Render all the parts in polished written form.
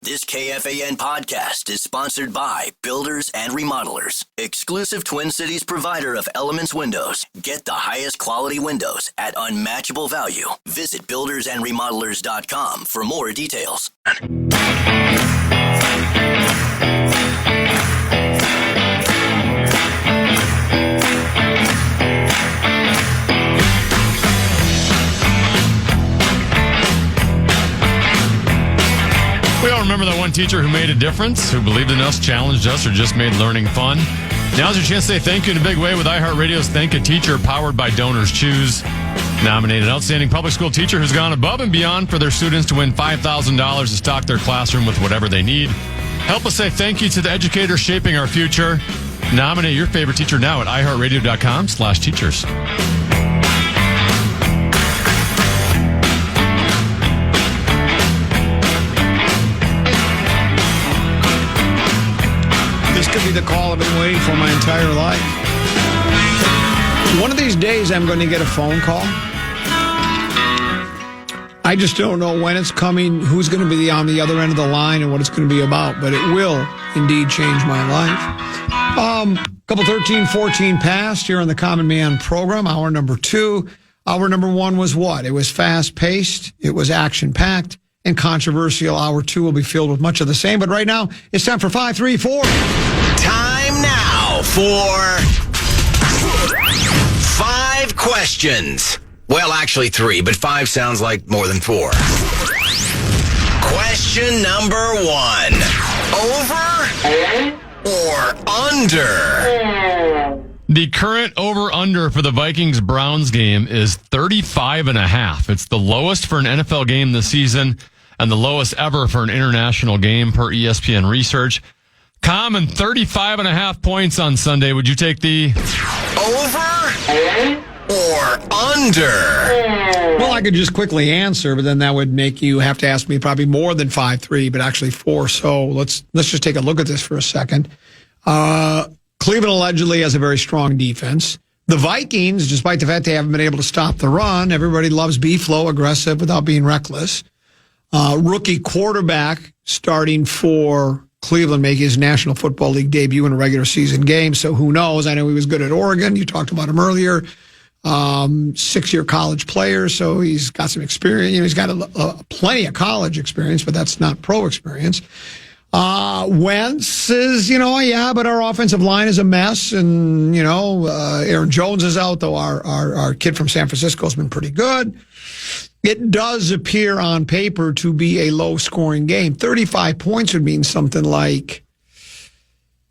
This KFAN podcast is sponsored by Builders and Remodelers, exclusive Twin Cities provider of Elements Windows. Get the highest quality windows at unmatchable value. Visit buildersandremodelers.com for more details. We all remember that one teacher who made a difference, who believed in us, challenged us, or just made learning fun. Now's your chance to say thank you in a big way with iHeartRadio's Thank a Teacher, powered by Donors Choose. Nominated outstanding public school teacher who's gone above and beyond for their students to win $5,000 to stock their classroom with whatever they need. Help us say thank you to the educators shaping our future. Nominate your favorite teacher now at iHeartRadio.com/teachers. This could be the call I've been waiting for my entire life. One of these days, I'm going to get a phone call. I just don't know when it's coming, who's going to be on the other end of the line, and what it's going to be about. But it will indeed change my life. Couple 13, 14 past here on the Common Man program. Hour number 2. Hour number 1 was what? It was fast-paced. It was action-packed and controversial. Hour 2 will be filled with much of the same. But right now, it's time for 5, 3, 4. Time now for 5 questions. Well, actually 3, but 5 sounds like more than 4. Question number 1. Over or under? The current over-under for the Vikings-Browns game is 35.5. It's the lowest for an NFL game this season and the lowest ever for an international game per ESPN research. Common 35.5 points on Sunday. Would you take the over or under? Well, I could just quickly answer, but then that would make you have to ask me probably more than 5-3, but actually 4. So let's just take a look at this for a second. Cleveland allegedly has a very strong defense. The Vikings, despite the fact they haven't been able to stop the run, everybody loves B-flow, aggressive without being reckless. Rookie quarterback starting for Cleveland making his National Football League debut in a regular season game. So who knows? I know he was good at Oregon. You talked about him earlier. 6-year college player, so he's got some experience. He's got plenty of college experience, but that's not pro experience. Wentz is, but our offensive line is a mess, and Aaron Jones is out, though our kid from San Francisco has been pretty good. It does appear on paper to be a low-scoring game. 35 points would mean something like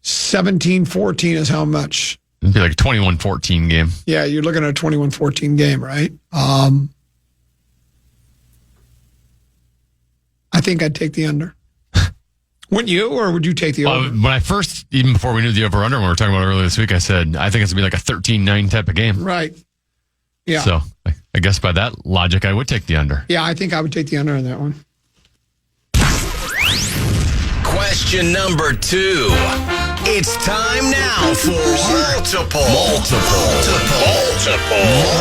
17-14 is how much? It'd be like a 21-14 game. Yeah, you're looking at a 21-14 game, right? I think I'd take the under. Wouldn't you, or would you take the over? When I first, even before we knew the over-under, when we were talking about it earlier this week, I said, I think it's going to be like a 13-9 type of game. Right. Yeah. So I guess by that logic, I would take the under. Yeah, I think I would take the under on that one. Question number 2. It's time now for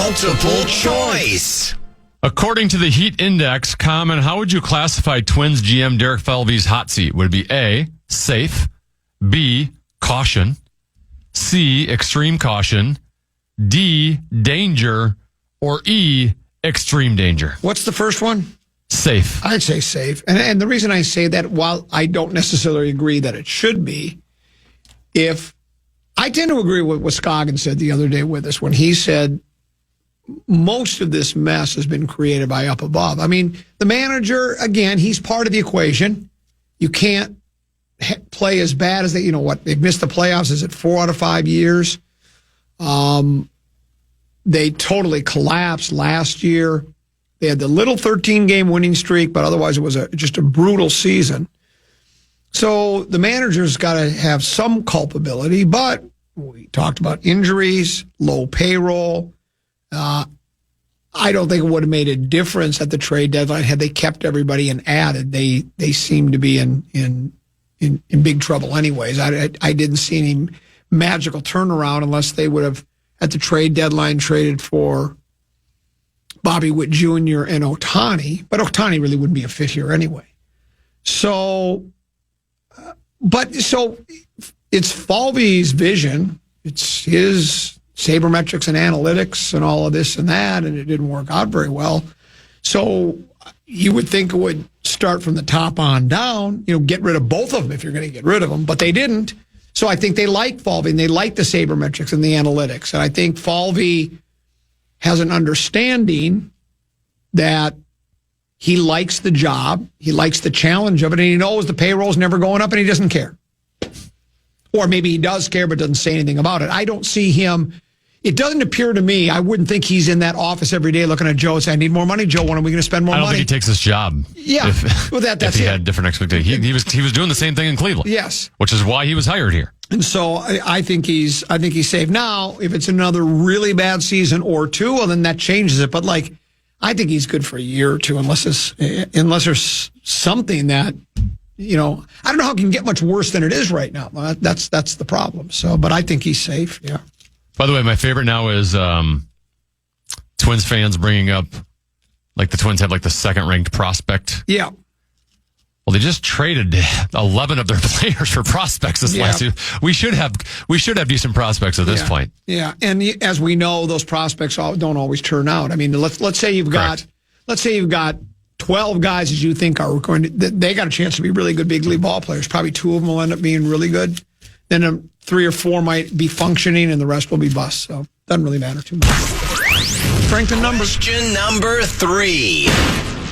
multiple choice. According to the Heat Index, Common, how would you classify Twins GM Derek Falvey's hot seat? Would it be A, safe, B, caution, C, extreme caution, D, danger, or E, extreme danger? What's the first one? Safe. I'd say safe. And the reason I say that, while I don't necessarily agree that it should be, if I tend to agree with what Scoggins said the other day with us when he said most of this mess has been created by up above. I mean, the manager, again, he's part of the equation. You can't play as bad as they, they've missed the playoffs. Is it 4 out of 5 years? They totally collapsed last year. They had the little 13-game winning streak, but otherwise it was just a brutal season. So the manager's got to have some culpability, but we talked about injuries, low payroll. I don't think it would have made a difference at the trade deadline had they kept everybody and added. They seem to be in big trouble anyways. I didn't see any magical turnaround unless they would have, at the trade deadline, traded for Bobby Witt Jr. and Ohtani. But Ohtani really wouldn't be a fit here anyway. So it's Falvey's vision. It's his sabermetrics and analytics and all of this and that, and it didn't work out very well. So you would think it would start from the top on down, get rid of both of them if you're going to get rid of them, but they didn't. So I think they like Falvey, and they like the sabermetrics and the analytics. And I think Falvey has an understanding that he likes the job, he likes the challenge of it, and he knows the payroll's never going up, and he doesn't care. Or maybe he does care but doesn't say anything about it. I don't see him. It doesn't appear to me, I wouldn't think he's in that office every day looking at Joe and saying, I need more money, Joe. When are we going to spend more money? I don't think he takes this job. Yeah. If he had different expectations. He was doing the same thing in Cleveland. Yes. Which is why he was hired here. And so I think he's safe. Now, if it's another really bad season or two, well, then that changes it. But I think he's good for a year or two, unless there's something that, I don't know how it can get much worse than it is right now. That's the problem. So, but I think he's safe. Yeah. By the way, my favorite now is Twins fans bringing up, the Twins have the second ranked prospect. Yeah. Well, they just traded 11 of their players for prospects this last year. We should have decent prospects at this point. Yeah, and as we know, those prospects don't always turn out. I mean, let's say you've got 12 guys that you think are going to. They got a chance to be really good big league ball players. Probably 2 of them will end up being really good. Then 3 or 4 might be functioning, and the rest will be busts. So it doesn't really matter too much. Strength in numbers. Question number 3.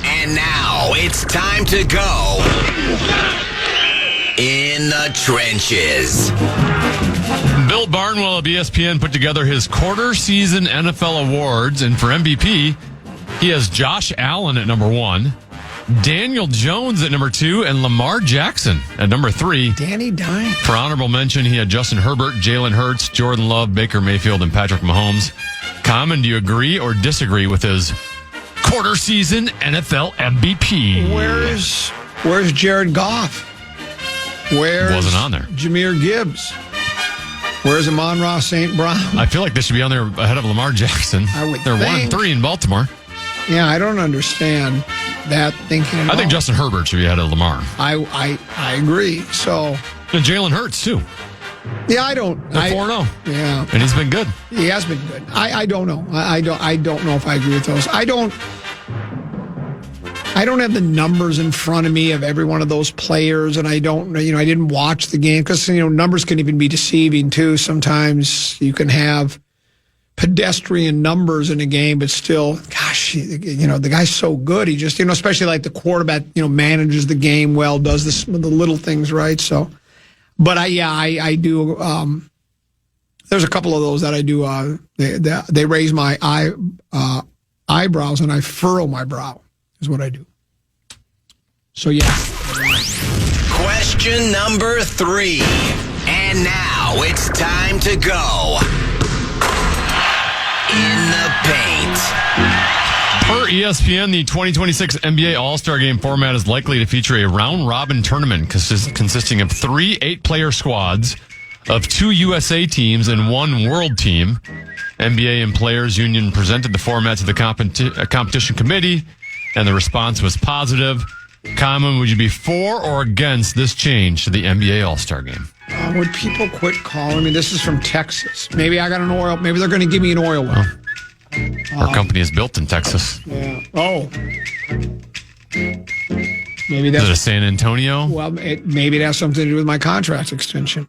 And now it's time to go in the trenches. Bill Barnwell of ESPN put together his quarter season NFL awards, and for MVP, he has Josh Allen at number 1, Daniel Jones at number 2, and Lamar Jackson at number 3. Danny Dine. For honorable mention, he had Justin Herbert, Jalen Hurts, Jordan Love, Baker Mayfield, and Patrick Mahomes. Common, do you agree or disagree with his quarter season NFL MVP? Where's Jared Goff? Wasn't on there. Jahmyr Gibbs? Where's Amon-Ra St. Brown? I feel like they should be on there ahead of Lamar Jackson. They're 1-3 in Baltimore. Yeah, I don't understand that thinking at all. I think Justin Herbert should be ahead of Lamar. I agree. So, and Jalen Hurts too. Yeah, I don't. 4-0. Yeah, and he's been good. He has been good. I don't know. I don't know if I agree with those. I don't have the numbers in front of me of every one of those players, and I don't. I didn't watch the game because numbers can even be deceiving too. Sometimes you can have pedestrian numbers in a game, but still, gosh, the guy's so good. He just, especially the quarterback, manages the game well, does the little things right. So, but I do. There's a couple of those that I do. They raise my eyebrows and I furrow my brow is what I do. So yeah. Question number 3, and now it's time to go in the paint. Per ESPN, the 2026 NBA All-Star Game format is likely to feature a round-robin tournament consisting of 3 8-player squads of 2 USA teams and 1 world team. NBA and Players Union presented the format to the competition committee, and the response was positive. Common, would you be for or against this change to the NBA All-Star Game? Would people quit calling me? This is from Texas. Maybe I got an oil. Maybe they're going to give me an oil well. Our company is built in Texas. Yeah. Oh. Maybe that's. Is it a San Antonio? Well, maybe it has something to do with my contract extension.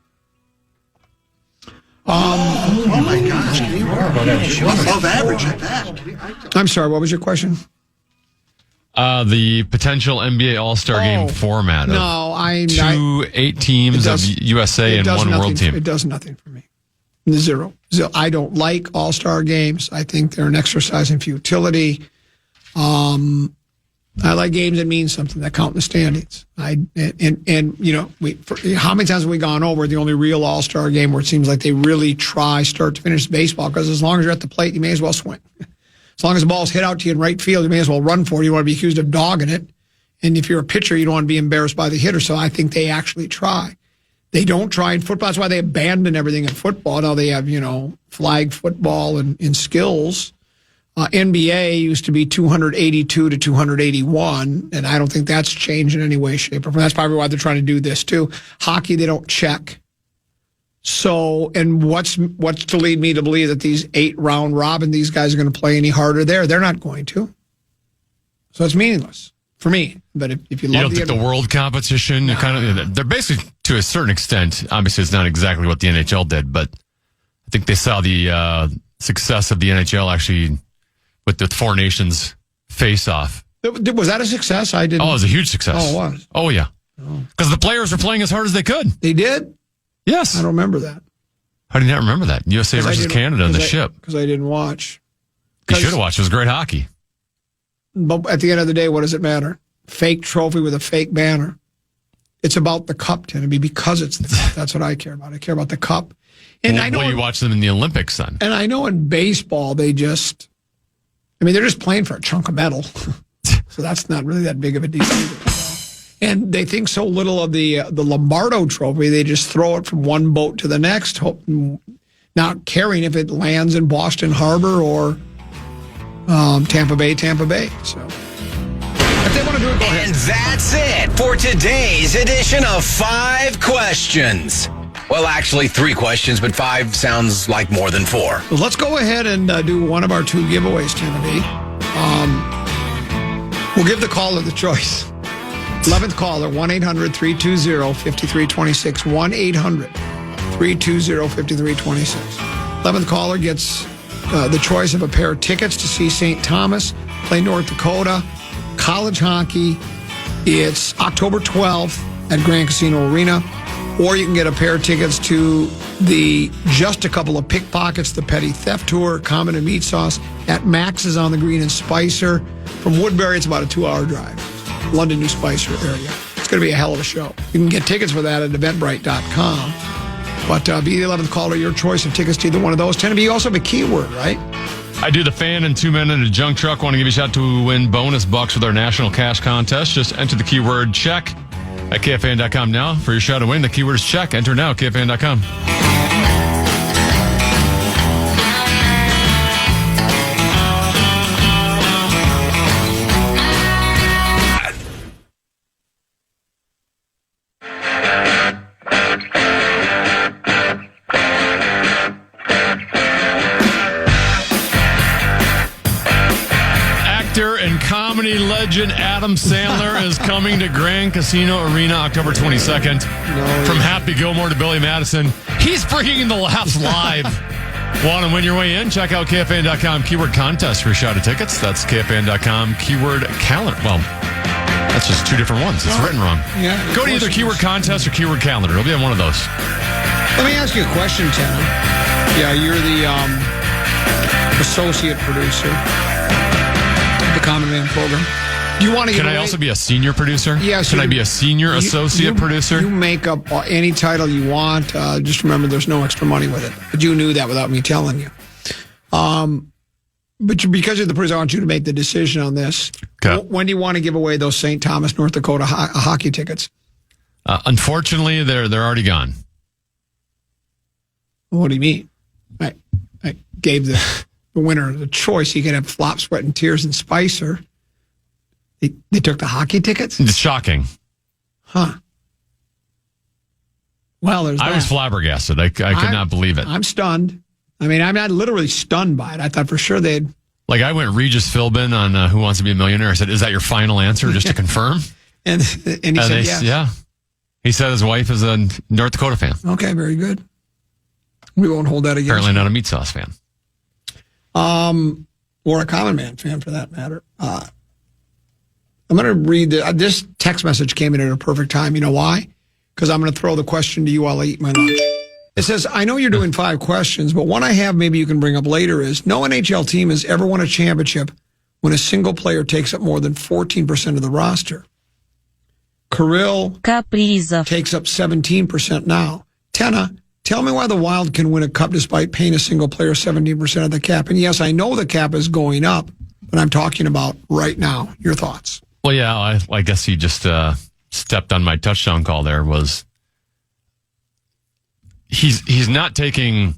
Oh my gosh! You are above average at that. I'm sorry. What was your question? The potential NBA All-Star Game format. No, 8 teams of USA and 1 world team. It does nothing for me. Zero. I don't like All-Star games. I think they're an exercise in futility. I like games that mean something, that count in the standings. How many times have we gone over the only real All-Star game where it seems like they really try start to finish baseball? Because as long as you're at the plate, you may as well swing. As long as the ball's hit out to you in right field, you may as well run for it. You want to be accused of dogging it. And if you're a pitcher, you don't want to be embarrassed by the hitter. So I think they actually try. They don't try in football. That's why they abandon everything in football. Now they have, flag football and skills. NBA used to be 282 to 281, and I don't think that's changed in any way, shape, or form. That's probably why they're trying to do this too. Hockey, they don't check. So, and what's to lead me to believe that these 8-round robin, these guys are going to play any harder there? They're not going to. So it's meaningless for me. But if you love don't think the world competition, they're basically, to a certain extent, obviously it's not exactly what the NHL did, but I think they saw the success of the NHL actually with the Four Nations face-off. Was that a success? I didn't. Oh, it was a huge success. Oh, it was? Oh, yeah. Because the players were playing as hard as they could. They did? Yes. I don't remember that. How do you not remember that? USA versus Canada on the ship. Because I didn't watch. You should have watched. It was great hockey. But at the end of the day, what does it matter? Fake trophy with a fake banner. It's about the cup, Tenneby, because it's the cup. That's what I care about. I care about the cup. And I know you watch them in the Olympics, then. And I know in baseball, they're just playing for a chunk of metal. So that's not really that big of a deal either. And they think so little of the Lombardo trophy, they just throw it from one boat to the next, not caring if it lands in Boston Harbor or Tampa Bay. So if they want to do it, go ahead. And that's it for today's edition of 5 Questions. Well, actually 3 questions, but 5 sounds like more than 4. Well, let's go ahead and do one of our 2 giveaways, Timothy. We'll give the caller the choice. 11th caller, 1-800-320-5326. 1-800-320-5326. 11th caller gets the choice of a pair of tickets to see St. Thomas play North Dakota. College hockey. It's October 12th at Grand Casino Arena. Or you can get a pair of tickets to the Just a Couple of Pickpockets, the Petty Theft Tour, Common and Meat Sauce at Max's on the Green and Spicer. From Woodbury, it's about a 2-hour drive. London, New Spicer area. It's going to be a hell of a show. You can get tickets for that at eventbrite.com. But be the 11th caller, your choice of tickets to either one of those. Tenneby, you also have a keyword, right? I do the fan and 2 men in a junk truck. Want to give you a shot to win bonus bucks with our national cash contest. Just enter the keyword check at KFAN.com now for your shot to win. The keyword is check. Enter now at KFAN.com. Comedy legend Adam Sandler is coming to Grand Casino Arena October 22nd. From Happy Gilmore to Billy Madison, he's bringing the laughs live. Want to win your way in? Check out KFAN.com keyword contest for a shot of tickets. That's KFAN.com keyword calendar. Well, that's just 2 different ones. It's written wrong. Yeah, go to either keyword contest or keyword calendar. It'll be on one of those. Let me ask you a question, Tanner. Yeah, you're the associate producer. The Common Man program. Do you want to? Can I also be a senior producer? Yes. Can I be a senior associate producer? You make up any title you want. Just remember, there's no extra money with it. But you knew that without me telling you. But because you're the producer, I want you to make the decision on this. Okay. When do you want to give away those St. Thomas, North Dakota hockey tickets? Unfortunately, they're already gone. What do you mean? I gave the winner the choice. He could have Flop, Sweat, and Tears and Spicer. They took the hockey tickets? It's shocking. Huh. Well, there's that. I was flabbergasted. I could not believe it. I'm stunned. I mean, I'm not literally stunned by it. I thought for sure they'd... Like, I went Regis Philbin on Who Wants to Be a Millionaire. I said, is that your final answer, just to confirm? and he said yes. Yeah. He said his wife is a North Dakota fan. Okay, very good. We won't hold that against Apparently not a meat sauce fan. Or a Common Man fan, for that matter. I'm going to read this text message came in at a perfect time. You know why? Because I'm going to throw the question to you while I eat my lunch. It says, I know you're doing 5 questions, but one I have maybe you can bring up later is, no NHL team has ever won a championship when a single player takes up more than 14% of the roster. Kirill takes up 17% now. Tenna, tell me why the Wild can win a cup despite paying a single player 17% of the cap. And yes, I know the cap is going up, but I'm talking about right now. Your thoughts? Well, yeah, I guess he just stepped on my touchdown call there. He's not taking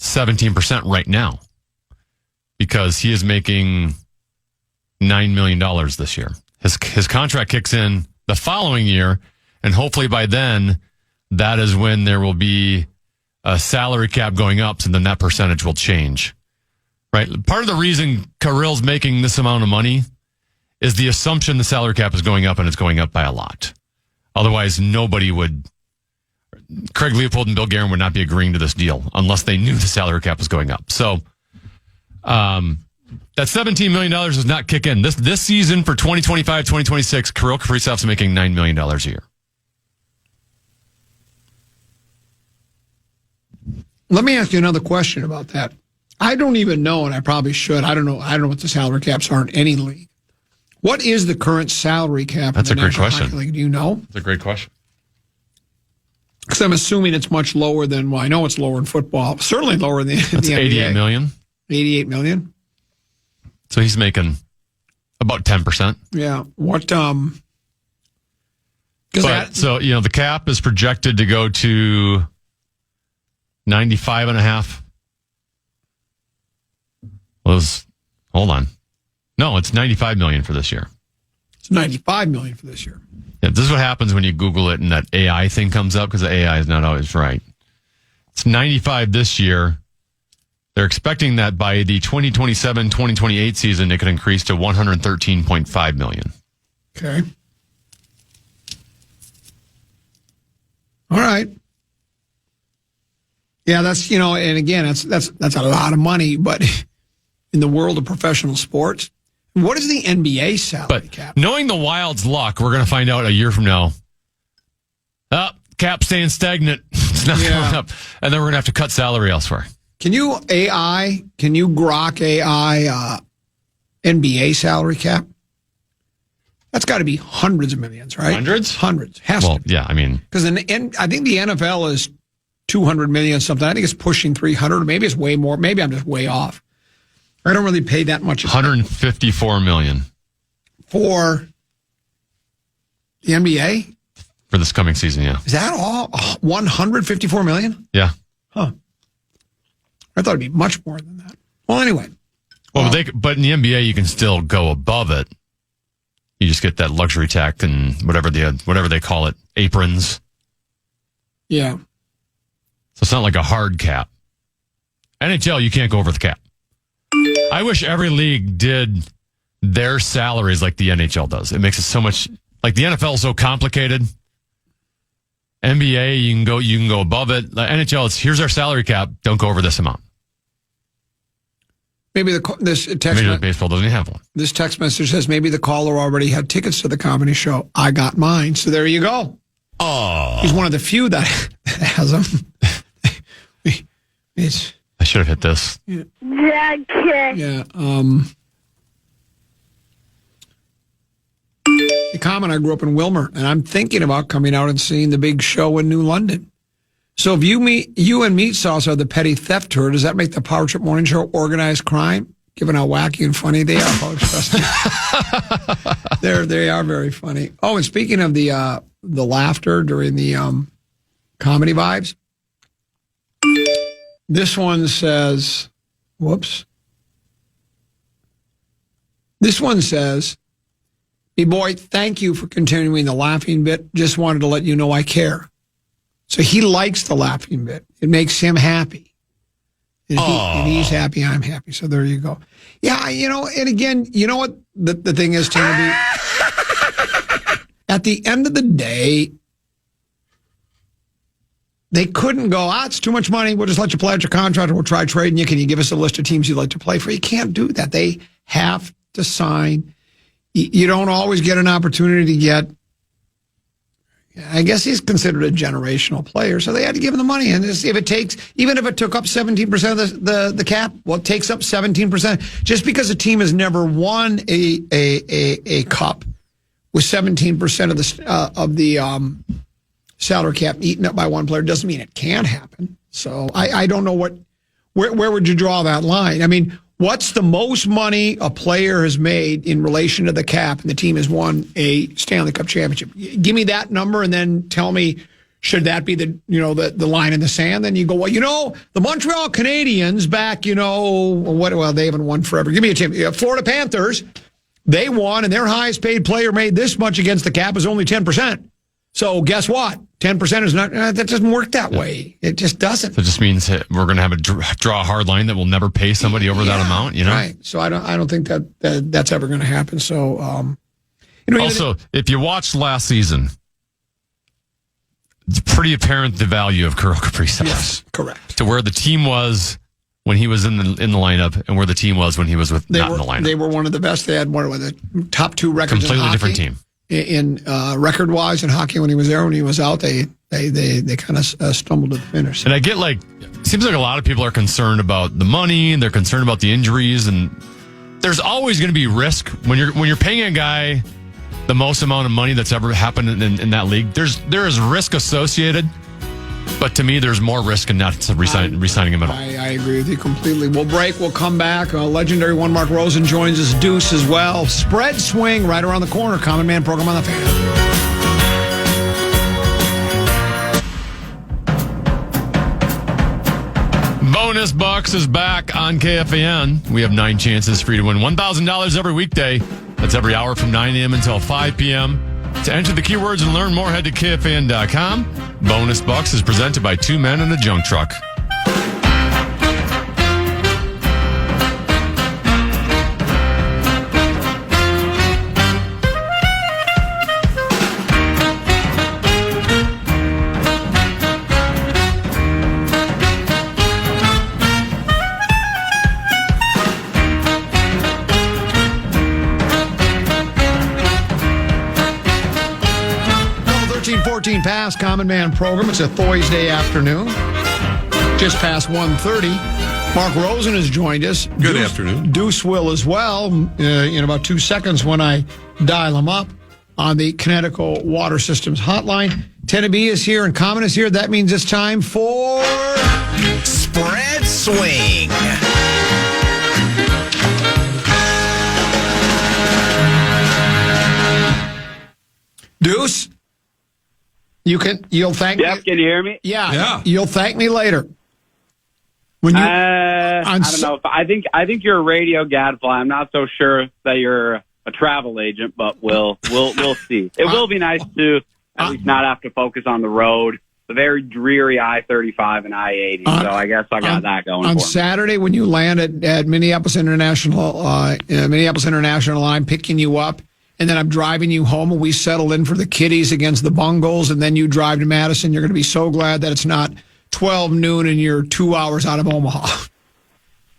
17% right now. because he is making $9 million this year. His contract kicks in the following year, and hopefully by then, that is when there will be a salary cap going up, so then that percentage will change. Right? Part of the reason Kirill's making this amount of money is the assumption the salary cap is going up, and it's going up by a lot. Otherwise, nobody would... Craig Leopold and Bill Guerin would not be agreeing to this deal unless they knew the salary cap was going up. So that $17 million does not kick in. This season for 2025, 2026, Kirill Kaprizov's making $9 million a year. Let me ask you another question about that. I don't even know, and I probably should. I don't know what the salary caps are in any league. What is the current salary cap? That's in the a great National question. Hockey League? Do you know? That's a great question. Because I'm assuming it's much lower than, well, I know it's lower in football. Certainly lower than the NBA. 88 million. 88 million. So he's making about 10%. Yeah. What, So, the cap is projected to go to 95.5. Hold on. No, it's 95 million for this year. It's 95 million for this year. Yeah, this is what happens when you Google it and that AI thing comes up, because the AI is not always right. It's 95 this year. They're expecting that by the 2027-2028 season, it could increase to 113.5 million. Okay. All right. Yeah, that's, and again, that's a lot of money, but in the world of professional sports, what is the NBA salary cap? Knowing the Wild's luck, we're going to find out a year from now. Cap staying stagnant. It's not going up. And then we're going to have to cut salary elsewhere. Can you grok AI NBA salary cap? That's got to be hundreds of millions, right? Hundreds? Hundreds. Has to be. Yeah, I mean. Because I think the NFL is 200 million something. I think it's pushing 300, or maybe it's way more. Maybe I'm just way off. I don't really pay that much. 154 million. For the NBA? For this coming season, yeah. Is that all? 154 million? Yeah. Huh. I thought it'd be much more than that. Well, anyway. But in the NBA, you can still go above it. You just get that luxury tax and whatever they call it, aprons. Yeah. So it's not like a hard cap. NHL, you can't go over the cap. I wish every league did their salaries like the NHL does. It makes it so much, like the NFL is so complicated. NBA, you can go above it. The NHL, here's our salary cap. Don't go over this amount. Maybe baseball doesn't have one. This text message says maybe the caller already had tickets to the comedy show. I got mine, so there you go. Oh, he's one of the few that has them. I should have hit this. Yeah. A comment, I grew up in Wilmer, and I'm thinking about coming out and seeing the big show in New London. So if you and Meat Sauce are the petty theft tour, does that make the Power Trip Morning Show organized crime? Given how wacky and funny they are, folks. They are very funny. Oh, and speaking of the laughter during the comedy vibes, this one says, whoops. This one says, hey, boy, thank you for continuing the laughing bit. Just wanted to let you know I care. So he likes the laughing bit. It makes him happy. And he's happy, I'm happy. So there you go. Yeah, and again, you know what the thing is, Timothy? At the end of the day, they couldn't go, it's too much money. We'll just let you play out your contract, or we'll try trading you. Can you give us a list of teams you'd like to play for? You can't do that. They have to sign. You don't always get an opportunity to get, I guess he's considered a generational player, so they had to give him the money. And even if it took up 17% of the cap, well, it takes up 17%. Just because a team has never won a cup with 17% of the salary cap eaten up by one player doesn't mean it can't happen. So I don't know where would you draw that line? I mean, what's the most money a player has made in relation to the cap and the team has won a Stanley Cup championship? Give me that number and then tell me, Should that be the line in the sand? Then you go, well, the Montreal Canadiens back, they haven't won forever. Give me a team. Florida Panthers, they won, and their highest paid player made this much against the cap is only 10%. So guess what? 10% is not, that doesn't work that way. It just doesn't. So it just means we're going to have a draw a hard line that will never pay somebody over that amount, Right. So I don't think that's ever going to happen. So, also, if you watched last season, it's pretty apparent the value of Kirill Kaprizov. Yes, correct. To where the team was when he was in the lineup and where the team was when he was not in the lineup. They were one of the best. They had one of the top 2 records completely in hockey. Different team. In record-wise in hockey when he was there, when he was out, they kind of stumbled to the finish. And I get it seems like a lot of people are concerned about the money and they're concerned about the injuries, and there's always going to be risk when you're paying a guy the most amount of money that's ever happened in that league. There is risk associated, but to me, there's more risk in not re-signing him at all. I agree with you completely. We'll break. We'll come back. Legendary one Mark Rosen joins us. Deuce as well. Spread swing right around the corner. Common Man program on the Fan. Bonus Bucks is back on KFAN. We have 9 chances for you to win $1,000 every weekday. That's every hour from 9 a.m. until 5 p.m. To enter the keywords and learn more, head to KFAN.com. Bonus Bucks is presented by 2 Men in a Junk Truck. Past Common Man program. It's a Thursday afternoon, just past 1:30. Mark Rosen has joined us. Good afternoon. Deuce will as well in about 2 seconds when I dial him up on the Connecticut Water Systems hotline. Tennessee is here and Common is here. That means it's time for Spread Swing. Deuce. You'll thank me. Jeff, can you hear me? Yeah. You'll thank me later. When you, I don't know. I think you're a radio gadfly. I'm not so sure that you're a travel agent, but we'll see. It will be nice to at least not have to focus on the road, the very dreary I-35 and I-80. So I guess I got that going on for me. Saturday when you land at Minneapolis International, I'm picking you up. And then I'm driving you home, and we settle in for the Kitties against the Bungles, and then you drive to Madison. You're going to be so glad that it's not 12 noon and you're 2 hours out of Omaha.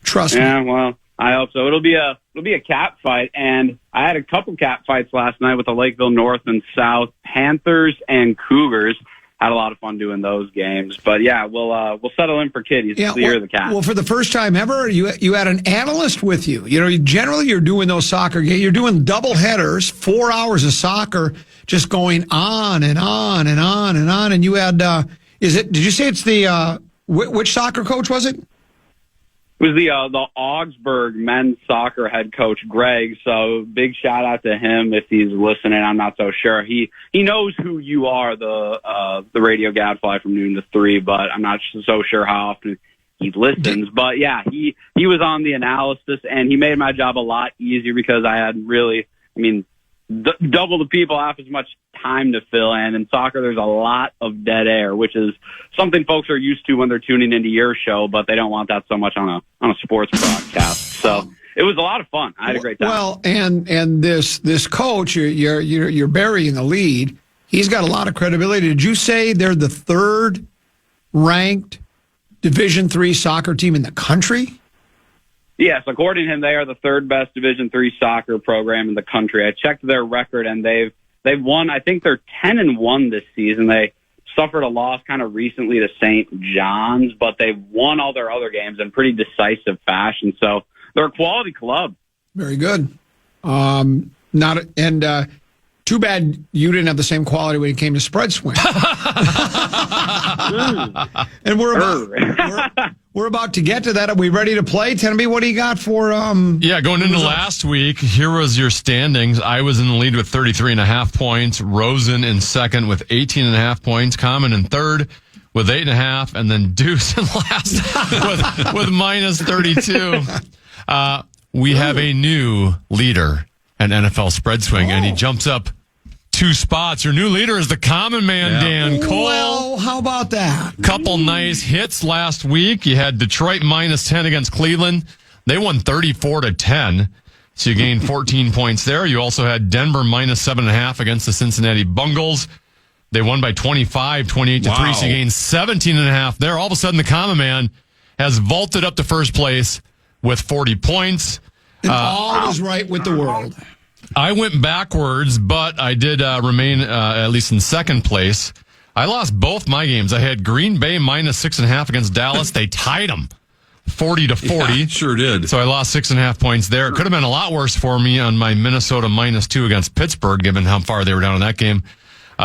Trust me. Yeah, well, I hope so. It'll be a cat fight, and I had a couple cat fights last night with the Lakeville North and South Panthers and Cougars. Had a lot of fun doing those games, but yeah, we'll settle in for Kitties. Yeah, Clear the cat. Well, for the first time ever, you had an analyst with you. Generally you're doing those soccer games. You're doing double headers, 4 hours of soccer, just going on and on and on and on. And you had, did you say it's the, which soccer coach was it? It was the Augsburg men's soccer head coach, Greg. So big shout out to him if he's listening. I'm not so sure. He knows who you are, the radio gadfly from noon to 3, but I'm not so sure how often he listens. But yeah, he was on the analysis, and he made my job a lot easier because I had really, double the people, half as much time to fill in. In soccer, there's a lot of dead air, which is something folks are used to when they're tuning into your show, but they don't want that so much on a sports broadcast. So it was a lot of fun. I had a great time. Well, and this coach, you're burying the lead. He's got a lot of credibility. Did you say they're the 3rd ranked Division III soccer team in the country? Yes, according to him, they are the 3rd best Division III soccer program in the country. I checked their record, and they've won. I think they're 10-1 this season. They suffered a loss kind of recently to St. John's, but they've won all their other games in pretty decisive fashion. So they're a quality club. Very good. Too bad you didn't have the same quality when it came to spread swing. And we're about to get to that. Are we ready to play? Tenby, what do you got for... Yeah, going into last week, here was your standings. I was in the lead with 33.5 points. Rosen in second with 18.5 points. Common in third with 8.5. And then Deuce in last with minus 32. We have a new leader at NFL Spread Swing, and he jumps up 2 spots. Your new leader is the common man, Dan Cole. Well, how about that? Couple nice hits last week. You had Detroit minus 10 against Cleveland. They won 34-10. So you gained 14 points there. You also had Denver minus 7.5 against the Cincinnati Bungles. They won by 25, 28-3. So you gained 17.5 there. All of a sudden, the common man has vaulted up to first place with 40 points. And all is right with the world. I went backwards, but I did remain at least in second place. I lost both my games. I had Green Bay minus 6.5 against Dallas. They tied them 40-40. Yeah, sure did. So I lost 6.5 points there. It could have been a lot worse for me on my Minnesota minus 2 against Pittsburgh, given how far they were down in that game.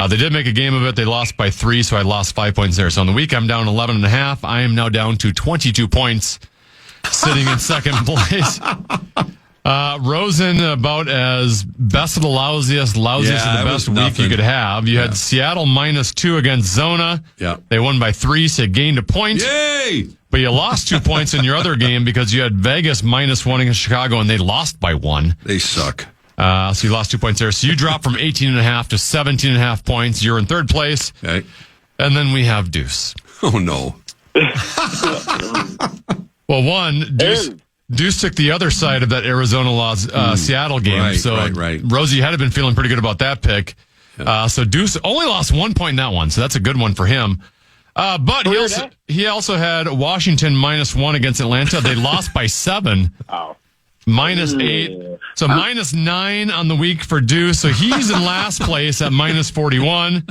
They did make a game of it. They lost by 3, so I lost 5 points there. So on the week, I'm down 11.5. I am now down to 22 points, sitting in second place. Rosen, about as best of the lousiest of the best week you could have. You had Seattle minus 2 against Zona. Yeah. They won by 3, so you gained a point. Yay! But you lost 2 points in your other game because you had Vegas minus 1 against Chicago, and they lost by 1. They suck. So you lost 2 points there. So you dropped from 18.5 to 17.5 points. You're in third place. Okay. And then we have Deuce. Oh, no. Well, one, Deuce took the other side of that Arizona Seattle game. Right. Rosie, you had been feeling pretty good about that pick. Yeah. So Deuce only lost 1 point in that one, so that's a good one for him. But he also had Washington minus 1 against Atlanta. They lost by 7. Oh. Minus 8. So minus 9 on the week for Deuce. So he's in last place at minus 41.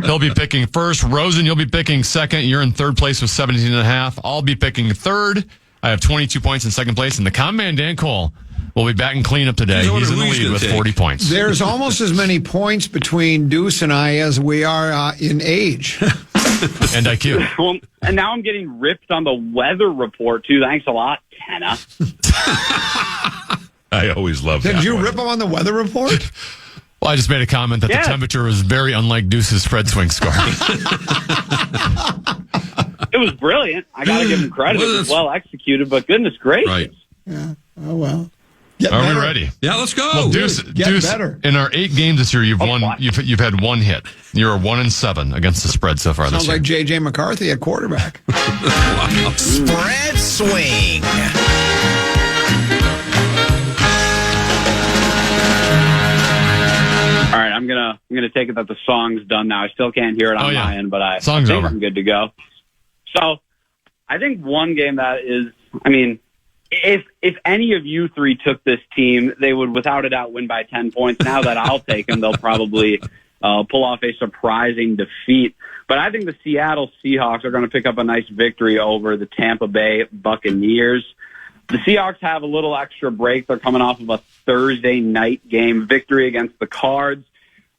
He'll be picking first. Rosen, you'll be picking second. You're in third place with 17.5. I'll be picking third. I have 22 points in second place. And the common man, Dan Cole, will be back in cleanup today. He's in the lead with 40 points. There's almost as many points between Deuce and I as we are in age. And IQ. Well, and now I'm getting ripped on the weather report, too. Thanks a lot, Kenna. I always love that. Did you rip him on the weather report? Well, I just made a comment that the temperature was very unlike Deuce's spread swing score. It was brilliant. I got to give him credit. It was well executed, but goodness gracious. Right. Yeah. Oh, well. Are we ready? Yeah, let's go. Well, Deuce, better. In our 8 games this year, you've won. You've had 1 hit. You're 1-7 against the spread so far this year. Sounds like J.J. McCarthy at quarterback. Spread swing. All right, I'm gonna take it that the song's done now. I still can't hear it on my end, but I think over. I'm good to go. So, I think one game that is, if any of you 3 took this team, they would without a doubt win by 10 points. Now that I'll take them, they'll probably pull off a surprising defeat. But I think the Seattle Seahawks are going to pick up a nice victory over the Tampa Bay Buccaneers. The Seahawks have a little extra break. They're coming off of a Thursday night game victory against the Cards,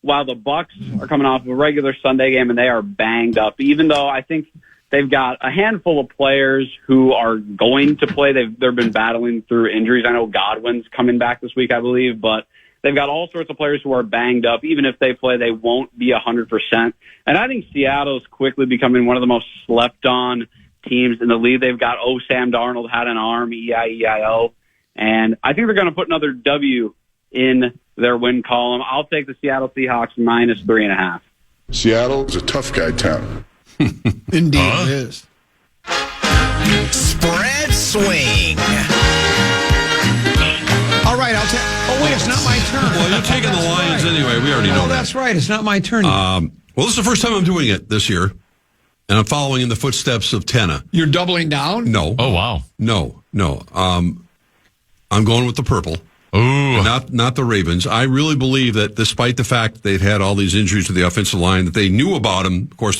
while the Bucs are coming off of a regular Sunday game, and they are banged up, even though I think they've got a handful of players who are going to play. They've been battling through injuries. I know Godwin's coming back this week, I believe, but they've got all sorts of players who are banged up. Even if they play, they won't be 100%. And I think Seattle's quickly becoming one of the most slept-on teams in the league. They've got Sam Darnold had an arm, E-I-E-I-O. And I think they're going to put another W in their win column. I'll take the Seattle Seahawks minus 3.5. Seattle is a tough guy town. Indeed it is. Spread swing. All right, I'll take... Oh, wait, it's not my turn. Well, you're taking the Lions anyway. We already know that. That's right. It's not my turn. Well, this is the first time I'm doing it this year, and I'm following in the footsteps of Tenna. You're doubling down? No. Oh, wow. No. I'm going with the purple. Ooh. Not the Ravens. I really believe that despite the fact they've had all these injuries to the offensive line, that they knew about them, of course,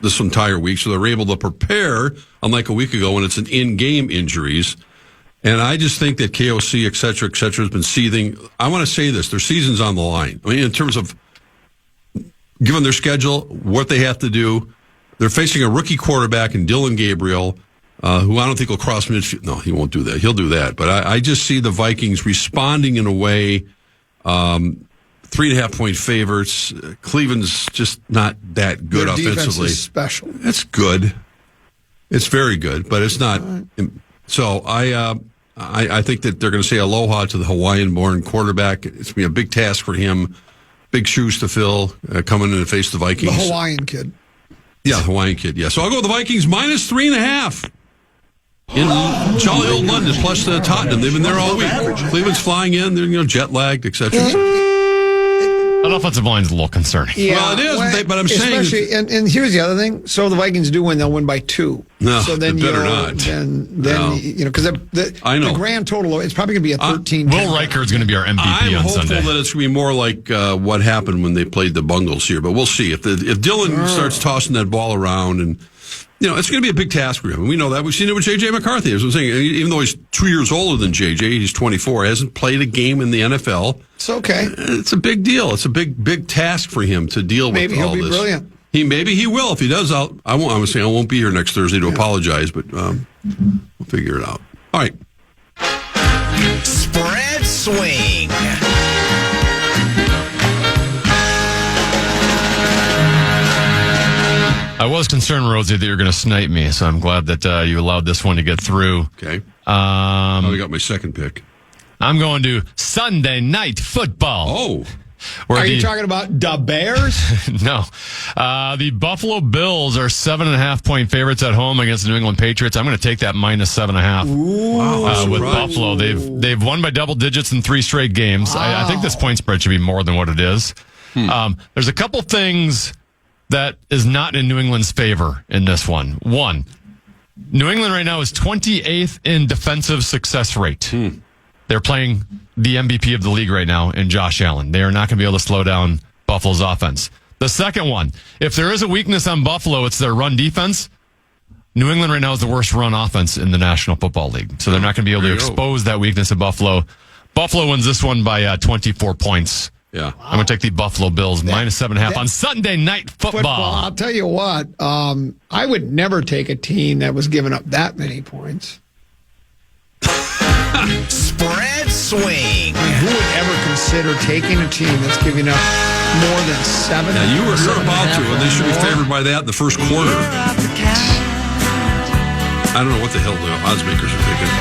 this entire week, so they're able to prepare, unlike a week ago when it's an in-game injuries. And I just think that KOC, et cetera, has been seething. I want to say this. Their season's on the line. In terms of given their schedule, what they have to do. They're facing a rookie quarterback in Dylan Gabriel, who I don't think will cross midfield. No, he won't do that. He'll do that. But I just see the Vikings responding in a way, 3.5-point favorites. Cleveland's just not that good Their defense offensively. is special. It's good. It's very good, but it's not. Right. So I think that they're going to say aloha to the Hawaiian-born quarterback. It's going to be a big task for him. Big shoes to fill coming in to face the Vikings. The Hawaiian kid. Yeah, Hawaiian kid. Yeah. So I'll go with the Vikings minus 3.5. In jolly old London, plus Tottenham. They've been there all week. Cleveland's flying in. They're jet lagged, etc. That offensive line's a little concerning. Yeah, well, it is, but I'm saying... And here's the other thing. So the Vikings do win. They'll win by 2. No, so then better not. Then no. because the grand total, it's probably going to be a 13. Will Reichard's going to be our MVP I'm on Sunday. hopeful that it's going to be more like what happened when they played the Bungles here, but we'll see. If Dylan starts tossing that ball around and... it's going to be a big task for him. We know that. We've seen it with J.J. McCarthy. As I'm saying, even though he's 2 years older than J.J., he's 24, hasn't played a game in the NFL. It's okay. It's a big deal. It's a big task for him to deal with all this. Maybe he'll be brilliant. Maybe he will. If he does, I won't be here next Thursday to apologize, but we'll figure it out. All right. Spread swing. I was concerned, Rosie, that you're going to snipe me, so I'm glad that you allowed this one to get through. Okay. I got my second pick. I'm going to Sunday Night Football. Oh. Are you talking about the Bears? No. The Buffalo Bills are 7.5-point favorites at home against the New England Patriots. I'm going to take that minus 7.5 with Buffalo. They've won by double digits in 3 straight games. Wow. I think this point spread should be more than what it is. There's a couple things that is not in New England's favor in this one. One, New England right now is 28th in defensive success rate. They're playing the MVP of the league right now in Josh Allen. They are not going to be able to slow down Buffalo's offense. The second one, if there is a weakness on Buffalo, it's their run defense. New England right now is the worst run offense in the National Football League. So they're not going to be able to expose that weakness of Buffalo. Buffalo wins this one by 24 points. Yeah. I'm going to take the Buffalo Bills minus 7.5 on Sunday Night Football. I'll tell you what, I would never take a team that was giving up that many points. Spread swing. Who would ever consider taking a team that's giving up more than 7? Yeah, you're about to, and they should be favored by that in the first quarter. I don't know what the hell the odds makers are thinking.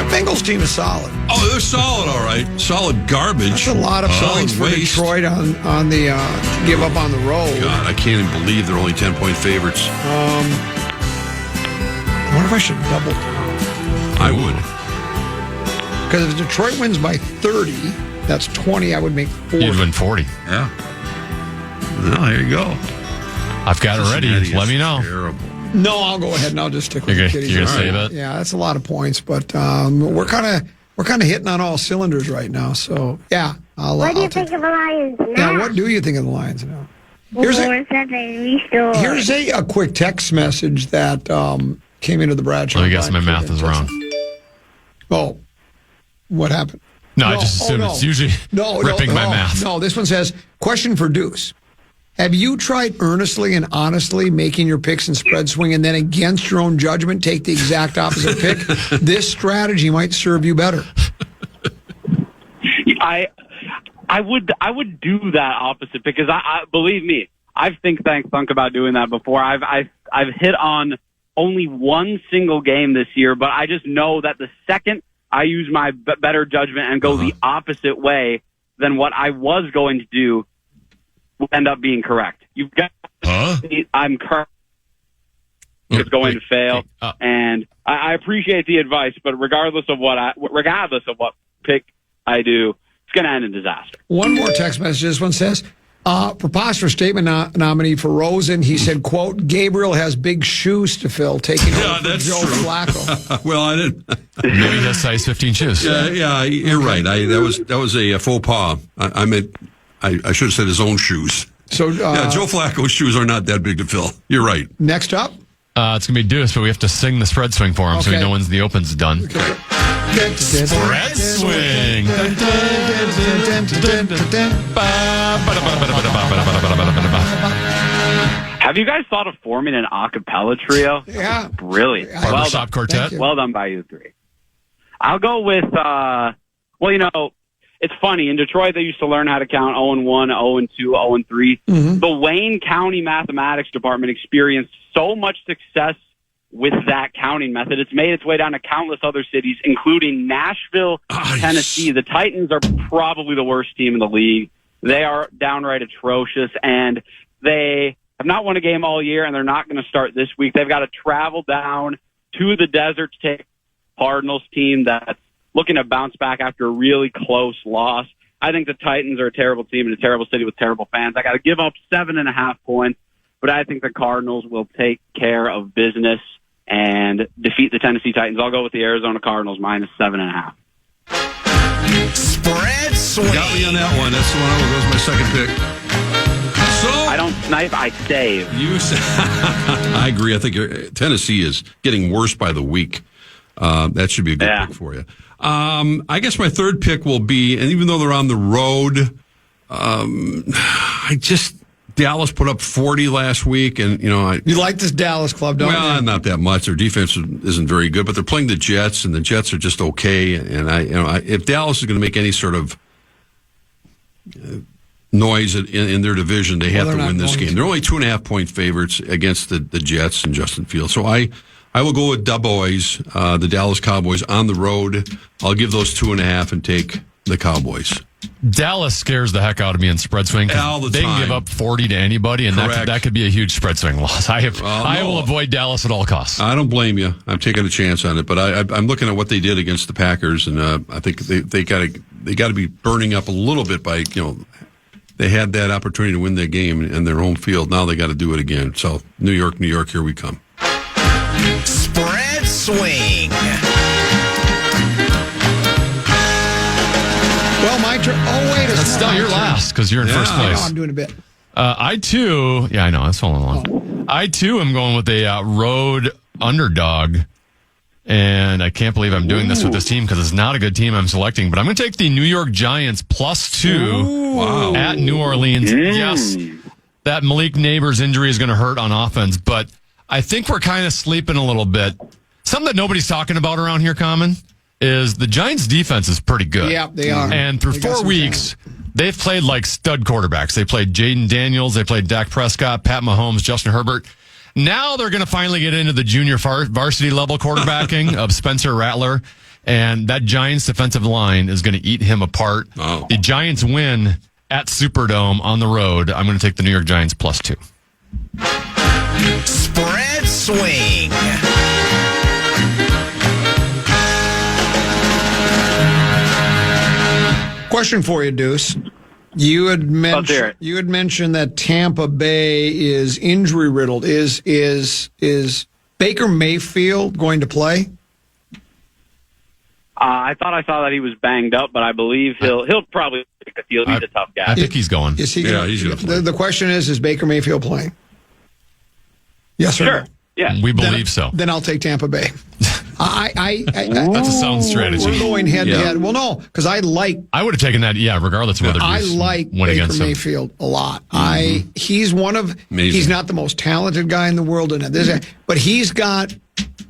Bengals team is solid. Oh, they're solid, all right. Solid garbage. That's a lot of points for waste. Detroit on the give up on the road. God, I can't even believe they're only 10-point favorites. I wonder if I should double down. I would. Because if Detroit wins by 30, that's 20. I would make 40. You'd win 40. Yeah. Well, there you go. I've got it ready. Let me know. Terrible. No, I'll go ahead and I'll just stick with the Kitties. You're gonna save it? Yeah, that's a lot of points, but we're kind of hitting on all cylinders right now. So yeah, what do you think of the Lions now? Yeah, what do you think of the Lions now? Here's a quick text message that came into the Bradshaw. I guess my math is wrong. Oh, what happened? No, I just assumed it's usually ripping my math. No, this one says, question for Deuce. Have you tried earnestly and honestly making your picks and spread swing and then against your own judgment take the exact opposite pick? This strategy might serve you better. I would do that opposite because I believe me, I've thunk about doing that before. I've hit on only one single game this year, but I just know that the second I use my better judgment and go the opposite way than what I was going to do, will end up being correct. You've got I'm correct. It's going to fail, and I appreciate the advice, but regardless of what pick I do, it's going to end in disaster. One more text message. This one says, preposterous statement nominee for Rosen. He said, quote, Gabriel has big shoes to fill, taking over for Joe Flacco. Well, I didn't. Maybe he has size 15 shoes. Yeah, you're right. That was a faux pas. I meant I should have said his own shoes. So Joe Flacco's shoes are not that big to fill. You're right. Next up? It's going to be Deuce, but we have to sing the spread swing for him so he knows when the open's done. Okay. Spread swing. Have you guys thought of forming an a cappella trio? Yeah. Brilliant. Barbershop quartet. Well done by you three. I'll go with, it's funny. In Detroit, they used to learn how to count 0-1, 0-2, 0-3. Mm-hmm. The Wayne County Mathematics Department experienced so much success with that counting method. It's made its way down to countless other cities, including Nashville, Tennessee. The Titans are probably the worst team in the league. They are downright atrocious, and they have not won a game all year, and they're not going to start this week. They've got to travel down to the desert to take a Cardinals team that's looking to bounce back after a really close loss. I think the Titans are a terrible team in a terrible city with terrible fans. I got to give up 7.5 points, but I think the Cardinals will take care of business and defeat the Tennessee Titans. I'll go with the Arizona Cardinals minus 7.5. Spread swing. Got me on that one. That's the one that was my second pick. So I don't snipe, I save. I agree. I think Tennessee is getting worse by the week. That should be a good pick for you. I guess my third pick will be, and even though they're on the road, Dallas put up 40 last week, and you like this Dallas club, don't you? Well, not that much. Their defense isn't very good, but they're playing the Jets, and the Jets are just okay. And if Dallas is going to make any sort of noise in their division, they have to win this game. They're only 2.5-point favorites against the Jets and Justin Fields. So I will go with the boys, the Dallas Cowboys on the road. I'll give those 2.5 and take the Cowboys. Dallas scares the heck out of me in spread swing. All the they time. can give up 40 to anybody, and that could be a huge spread swing loss. I will avoid Dallas at all costs. I don't blame you. I'm taking a chance on it, but I'm looking at what they did against the Packers, and I think they got to be burning up a little bit by they had that opportunity to win that game in their home field. Now they got to do it again. So New York, here we come. Spread swing. Well, my turn. Oh, wait. That's still your last because you're in first place. I'm doing a bit. I too, I know, that's following along. I too am going with a road underdog, and I can't believe I'm doing this with this team because it's not a good team I'm selecting, but I'm going to take the New York Giants +2 at New Orleans. Yes, that Malik Neighbors injury is going to hurt on offense, but I think we're kind of sleeping a little bit. Something that nobody's talking about around here, Common, is the Giants' defense is pretty good. Yeah, they are. And through 4 weeks, they've played like stud quarterbacks. They played Jaden Daniels, they played Dak Prescott, Pat Mahomes, Justin Herbert. Now they're going to finally get into the junior varsity level quarterbacking of Spencer Rattler, and that Giants defensive line is going to eat him apart. Oh. The Giants win at Superdome on the road. I'm going to take the New York Giants +2. Spread swing. Question for you, Deuce. You had mentioned that Tampa Bay is injury riddled. Is Baker Mayfield going to play? I thought I saw that he was banged up, but I believe he'll probably take the field. He's a tough guy. I think he's going. Is he? Yeah, he's going to play. The question is Baker Mayfield playing? Yes or no? Yeah, we believe so. Then I'll take Tampa Bay. That's a sound strategy. We're going head to head. Well, no, because I would have taken that. Yeah, regardless of whether I like Baker Mayfield a lot. He's he's not the most talented guy in the world, but he's got.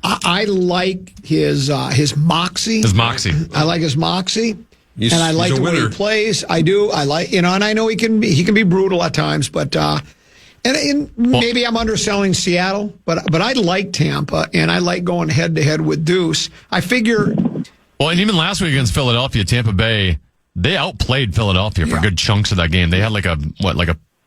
I like his moxie. His moxie. I like his moxie, and I like the way he plays. I do. I like and I know he can be brutal at times, but. Maybe I'm underselling Seattle, but I like Tampa, and I like going head-to-head with Deuce. I figure... Well, and even last week against Philadelphia, Tampa Bay, they outplayed Philadelphia for good chunks of that game. They had like a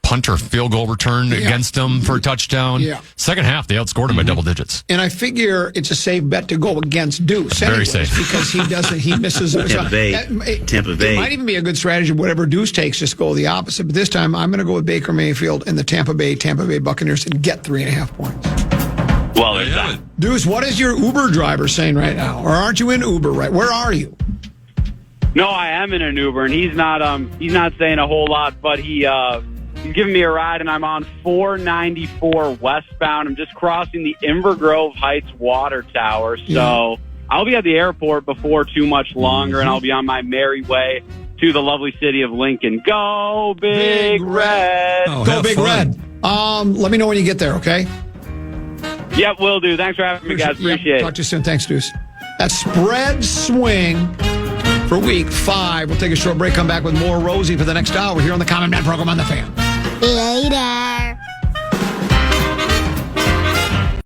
punter field goal return against them for a touchdown. Yeah. Second half, they outscored them by double digits. And I figure it's a safe bet to go against Deuce. Very safe. Because he misses. Tampa Bay. It might even be a good strategy, whatever Deuce takes, just go the opposite. But this time, I'm going to go with Baker Mayfield and the Tampa Bay Buccaneers and get 3.5 points. Well, there's that. Deuce, what is your Uber driver saying right now? Or aren't you in Uber right? Where are you? No, I am in an Uber, and he's not saying a whole lot, but he's giving me a ride, and I'm on 494 westbound. I'm just crossing the Inver Grove Heights water tower, so I'll be at the airport before too much longer, and I'll be on my merry way to the lovely city of Lincoln. Go Big Red! Oh, Go have Big fun. Red. Let me know when you get there, okay? Yep, will do. Thanks for having me, guys. Appreciate it. Talk to you soon. Thanks, Deuce. That's Spread Swing for week 5. We'll take a short break, come back with more Rosie for the next hour here on the Common Man program on the Fan. Later.